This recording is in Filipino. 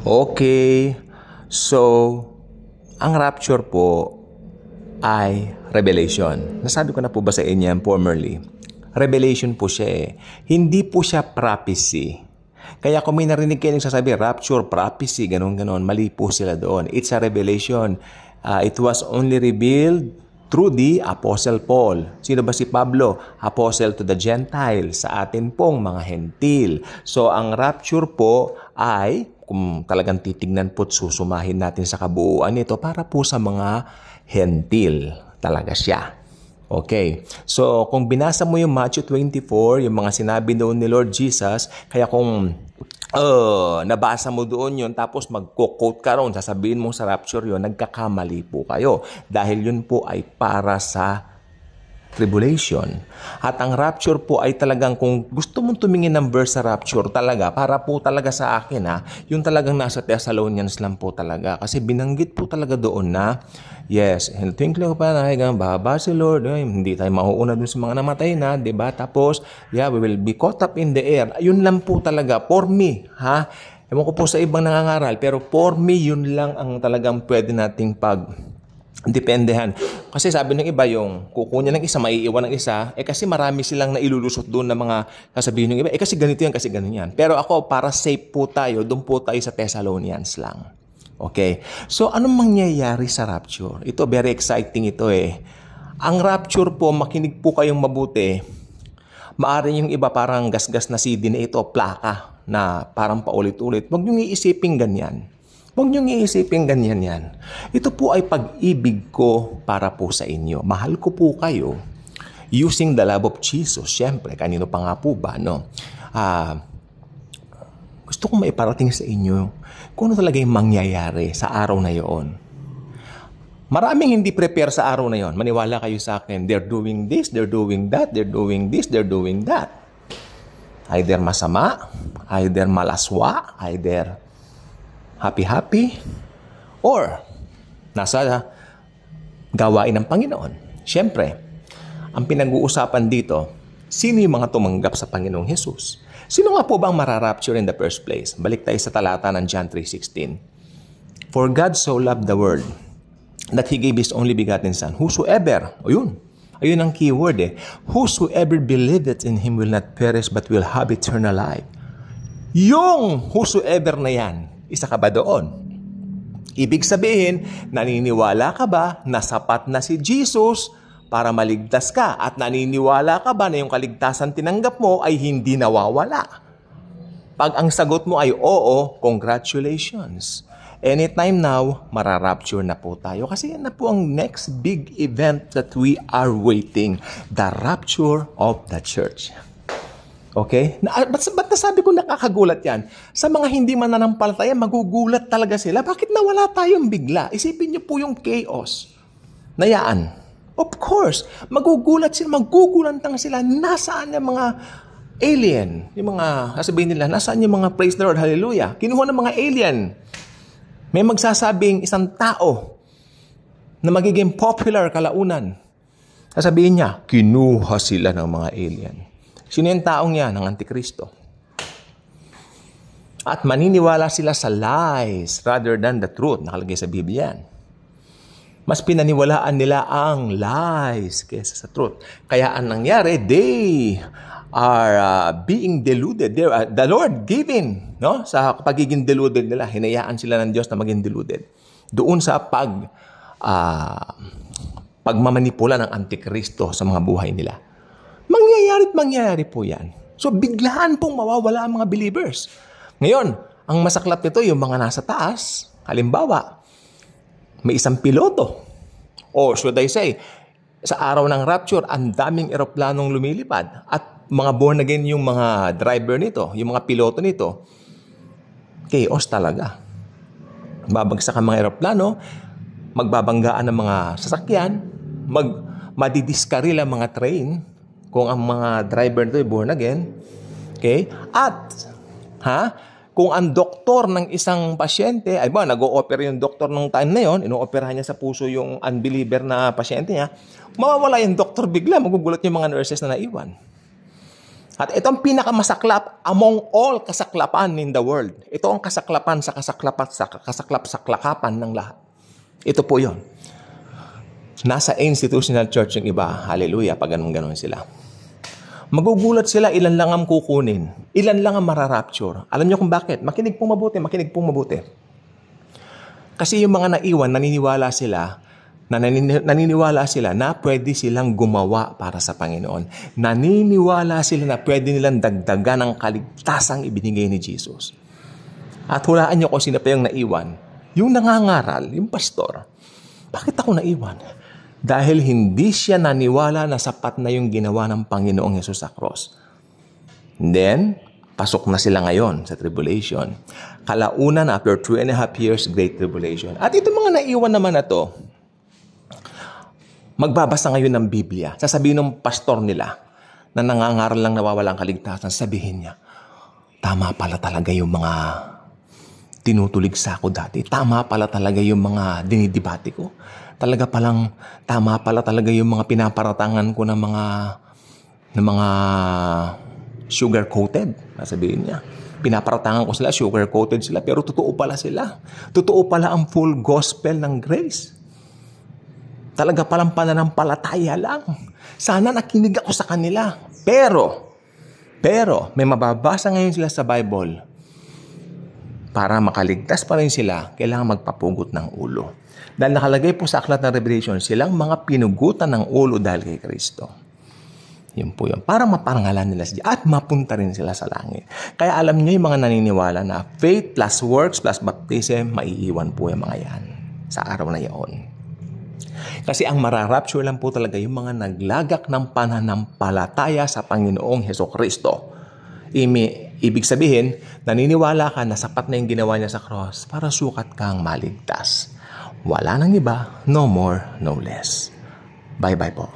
Okay. So, ang rapture po ay revelation. Nasabi ko na po ba sa inyo yan formerly? Revelation po siya eh. Hindi po siya prophecy. Kaya kung may narinig kayo nagsasabi, rapture, prophecy, ganon-ganon, mali po sila doon. It's a revelation. It was only revealed through the Apostle Paul. Sino ba si Pablo? Apostle to the Gentiles, sa atin pong mga hentil. So, ang rapture po ay, kung talagang titignan po at susumahin natin sa kabuuan nito, para po sa mga hentil talaga siya. Okay. So, kung binasa mo yung Matthew 24, yung mga sinabi doon ni Lord Jesus, kaya kung nabasa mo doon yun, tapos magko-quote ka ron, sasabihin mo sa rapture yun, nagkakamali po kayo. Dahil yun po ay para sa tribulation. At ang rapture po ay talagang, kung gusto mong tumingin ng verse sa rapture talaga, para po talaga sa akin yung talagang nasa Thessalonians lang po talaga. Kasi binanggit po talaga doon na, yes, and twinkling pa na hanggang baba si Lord, hindi tayo mauuna dun sa mga namatay na, diba? Tapos, we will be caught up in the air. Yun lang po talaga, for me, ewan ko po sa ibang nangangaral, pero for me, yun lang ang talagang pwede nating dependehan. Kasi sabi ng iba, yung kukunya ng isa, maiiwan ng isa, kasi marami silang nailulusot doon na mga sasabihin ng iba, kasi ganito yan, kasi ganito yan. Pero ako, para safe po tayo, doon po tayo sa Thessalonians lang. Okay? So, anong mangyayari sa rapture? Ito, very exciting ito eh. Ang rapture po, makinig po kayong mabuti. Maaari yung iba parang gasgas na CD na ito, plaka, na parang paulit-ulit. Huwag niyong iisipin ganyan. Huwag niyong iisipin ganyan yan. Ito po ay pag-ibig ko para po sa inyo. Mahal ko po kayo using the love of Jesus. Siyempre, kanino pa nga po ba, no? Gusto kong maiparating sa inyo kung ano talaga yung mangyayari sa araw na yon. Maraming hindi prepare sa araw na yon. Maniwala kayo sa akin. They're doing this, they're doing that, they're doing this, they're doing that. Either masama, either malaswa, either happy-happy, or nasa gawain ng Panginoon. Siyempre, ang pinag-uusapan dito, sino yung mga tumanggap sa Panginoong Jesus? Sino nga po bang mararapture in the first place? Balik tayo sa talata ng John 3:16. For God so loved the world that He gave His only begotten Son. Whosoever, ayun ang keyword whosoever believeth in Him will not perish but will have eternal life. Yung whosoever na yan, isa ka ba doon? Ibig sabihin, naniniwala ka ba na sapat na si Jesus para maligtas ka? At naniniwala ka ba na yung kaligtasan tinanggap mo ay hindi nawawala? Pag ang sagot mo ay oo, congratulations. Anytime now, mararapture na po tayo. Kasi yan na po ang next big event that we are waiting. The rapture of the church. Okay? Ba't nasabi ko nakakagulat yan? Sa mga hindi mananampalataya, magugulat talaga sila. Bakit nawala tayong bigla? Isipin niyo po yung chaos. Nayaan. Of course, magugulat sila. Nasaan yung mga alien? Yung mga, sasabihin nila, nasaan yung mga praise the Lord, hallelujah? Kinuha ng mga alien. May magsasabing isang tao na magiging popular kalaunan. Sasabihin niya, kinuha sila ng mga alien. Sino yung taong yan? Ang Antikristo. At maniniwala sila sa lies rather than the truth. Nakalagay sa Biblia yan. Mas pinaniwalaan nila ang lies kaysa sa truth. Kaya ang nangyari, they are being deluded. The Lord giving, no? Sa pagiging deluded nila, hinayaan sila ng Diyos na maging deluded. Doon sa pagmamanipula ng Antikristo sa mga buhay nila. Mangyayari po yan. So, biglaan pong mawawala ang mga believers. Ngayon, ang masaklap nito, yung mga nasa taas, halimbawa, may isang piloto. Or should I say, sa araw ng rapture, ang daming eroplanong lumilipad. At mga born again yung mga driver nito, yung mga piloto nito, chaos talaga. Babagsak ang mga eroplano, magbabanggaan ng mga sasakyan, madidiskaril ang mga train, kung ang mga driver nito ay born again. Okay? At, kung ang doktor ng isang pasyente, ay ba, nag-o-opera yung doktor ng time na yon, ino-operahan niya sa puso yung unbeliever na pasyente niya, mawawala yung doktor bigla, magugulat yung mga nurses na naiwan. At ito ang pinakamasaklap among all kasaklapan in the world. Ito ang kasaklapan sa kasaklap-saklakapan ng lahat. Ito po yon. Nasa institutional church yung iba. Hallelujah, pag ganun sila. Magugulat sila, ilan lang ang kukunin. Ilan lang ang mararapture. Alam niyo kung bakit? Makinig pong mabuti. Kasi yung mga naiwan, naniniwala sila na pwede silang gumawa para sa Panginoon. Naniniwala sila na pwede nilang dagdagan ang kaligtasang ibinigay ni Jesus. At hulaan niyo kung sino pa yung naiwan. Yung nangangaral, yung pastor. Bakit ako naiwan? Dahil hindi siya naniwala na sapat na yung ginawa ng Panginoong Yesus sa cross. And then, pasok na sila ngayon sa tribulation. Kalaunan, after 3.5 years, great tribulation. At itong mga naiwan naman na to, magbabasa ngayon ng Biblia. Sasabihin ng pastor nila na nangangaral lang nawawalang kaligtasan, sabihin niya, tama pala talaga yung mga tinutulig sa ako dati. Tama pala talaga yung mga dinidibati ko. Tama pala talaga yung mga pinaparatangan ko ng mga sugar-coated. Sabihin niya, pinaparatangan ko sila, sugar-coated sila, pero totoo pala sila. Totoo pala ang full gospel ng grace. Talaga palang pananampalataya lang. Sana nakinig ako sa kanila. Pero, may mababasa ngayon sila sa Bible. Para makaligtas pa rin sila, kailangan magpapugot ng ulo. Dahil nakalagay po sa aklat ng Revelation, silang mga pinugutan ng ulo dahil kay Kristo. Yun po yun. Para maparangalan nila siya at mapunta rin sila sa langit. Kaya alam niyo yung mga naniniwala na faith plus works plus baptism, maiiwan po yung mga yan sa araw na yaon. Kasi ang mararapture lang po talaga yung mga naglagak ng pananampalataya sa Panginoong Hesukristo. Ibig sabihin, naniniwala ka na sapat na yung ginawa niya sa cross para sukat kang maligtas. Wala nang iba, no more, no less. Bye-bye po.